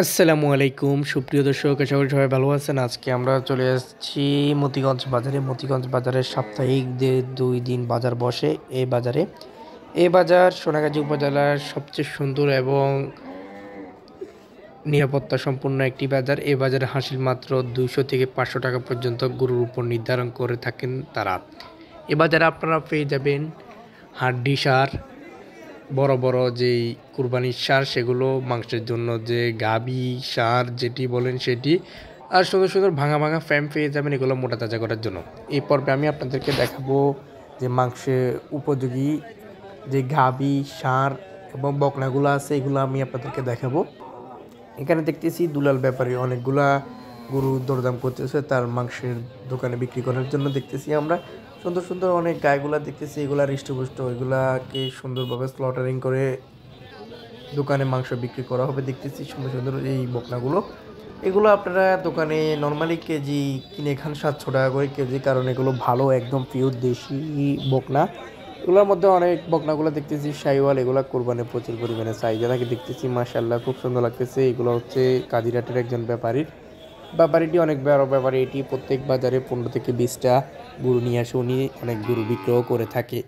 আসসালামু আলাইকুম সুপ্রিয় দর্শক, আশা করি সবাই ভালো আছেন। আজকে আমরা চলে এসেছি মতিগঞ্জ বাজারে। মতিগঞ্জ বাজারে সাপ্তাহিক 2 দিন বাজার বসে। এই বাজার সোনাগাজী উপজেলার সবচেয়ে সুন্দর এবং নিরাপত্তা সম্পন্ন একটি বাজার। এই বাজারে হাসিল মাত্র 200 থেকে 500 টাকা পর্যন্ত গরুর উপর নির্ধারণ করে থাকেন তারা। এ বাজারে আপনারা পেয়ে যাবেন হাড্ডি সার, বড় বড় যেই কুরবানির সার, সেগুলো মাংসের জন্য, যে গাবি সার যেটি বলেন সেটি, আর সুন্দর সুন্দর ভাঙা ভাঙা ফ্যাম পেয়ে যাবেন এগুলো মোটা তাজা করার জন্য। এই পর্বে আমি আপনাদেরকে দেখাবো যে মাংসের উপযোগী যে গাবি সার এবং বকনাগুলো আছে, এগুলো আমি আপনাদেরকে দেখাবো। এখানে দেখতেছি দুলাল ব্যাপারী অনেকগুলা গরু দরদাম করতেছে তার মাংসের দোকানে বিক্রি করার জন্য। দেখতেছি আমরা সুন্দর সুন্দর অনেক গাইগুলা দেখতেছি, এগুলা হৃষ্টপুষ্ট, এগুলাকে সুন্দরভাবে স্লটারিং করে দোকানে মাংস বিক্রি করা হবে। দেখতেছি সুন্দর সুন্দর এই বকনাগুলো, এগুলো আপনারা দোকানে নর্মালি কেজি কিনে খান 700 টাকা করে কেজি, কারণ এগুলো ভালো একদম পিওর দেশি বকনা। এগুলোর মধ্যে অনেক বকনাগুলো দেখতেছি শাইওয়াল, এগুলো কোরবানি প্রচুর পরিমাণে চাহিদা থাকে। দেখতেছি মাশাআল্লাহ খুব সুন্দর লাগতেছে। এগুলো হচ্ছে কাদিরাটের একজন ব্যাপারীটি অনেক বড় ব্যাপারী। এটি প্রত্যেক বাজারে 15 থেকে 20টা গরু নিয়ে আসে, উনি অনেক গরু বিক্রয় করে থাকে।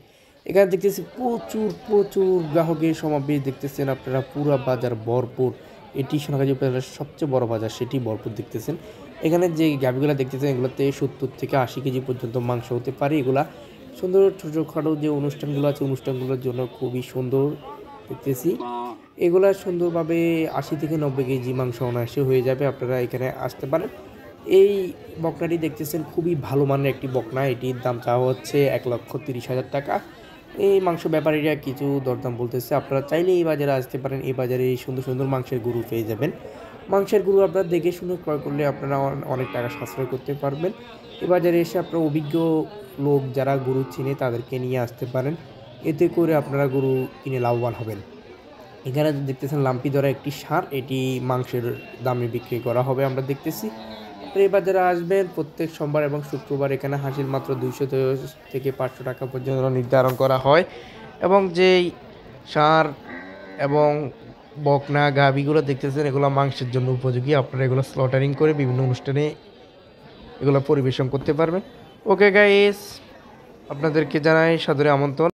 এখানে দেখতেছি প্রচুর প্রচুর গ্রাহকের সমাবেশ। দেখতেছেন আপনারা পুরো বাজার ভরপুর। এটি সোনাগাজী উপজেলার সবচেয়ে বড় বাজার, সেটি ভরপুর দেখতেছেন। এখানে যে গাভিগুলো দেখতেছেন এগুলোতে 70 থেকে 80 কেজি পর্যন্ত মাংস হতে পারে। এগুলা সুন্দর ছোটোখাটো যে অনুষ্ঠানগুলো আছে, অনুষ্ঠানগুলোর জন্য খুবই সুন্দর দেখতেছি। এগুলা সুন্দরভাবে 80 থেকে 90 কেজি মাংস অনায়াসে হয়ে যাবে, আপনারা এখানে আসতে পারেন। এই বকনাটি দেখতেছেন খুবই ভালো মানের একটি বকনা। এটির দাম চাওয়া হচ্ছে 1,30,000 টাকা। এই মাংস ব্যাপারীরা কিছু দরদাম বলতেছে, আপনারা চাইলে এই বাজারে আসতে পারেন। এই বাজারে সুন্দর সুন্দর মাংসের গরু পেয়ে যাবেন। মাংসের গরু আপনারা দেখে শুনে ক্রয় করলে আপনারা অনেক টাকা সাশ্রয় করতে পারবেন। এ বাজারে এসে আপনারা অভিজ্ঞ লোক যারা গরু চিনে তাদেরকে নিয়ে আসতে পারেন, এতে করে আপনারা গরু কিনে লাভবান হবেন। এখানে দেখতেছেন লাম্পি ধরা একটি ষাঁড়, এটি মাংসের দামে বিক্রি করা হবে আমরা দেখতেছি। এই বাজারে আসবেন প্রত্যেক সোমবার এবং শুক্রবার। এখানে হাসিল মাত্র 200 থেকে 500 টাকা পর্যন্ত নির্ধারণ করা হয়। এবং যেই ষাঁড় এবং বকনা গাভীগুলো দেখতেছেন এগুলো মাংসের জন্য উপযোগী, আপনারা এগুলো স্লটারিং করে বিভিন্ন অনুষ্ঠানে এগুলো পরিবেশন করতে পারবেন। ওকে গাইস, আপনাদেরকে জানাই সাদরে আমন্ত্রণ।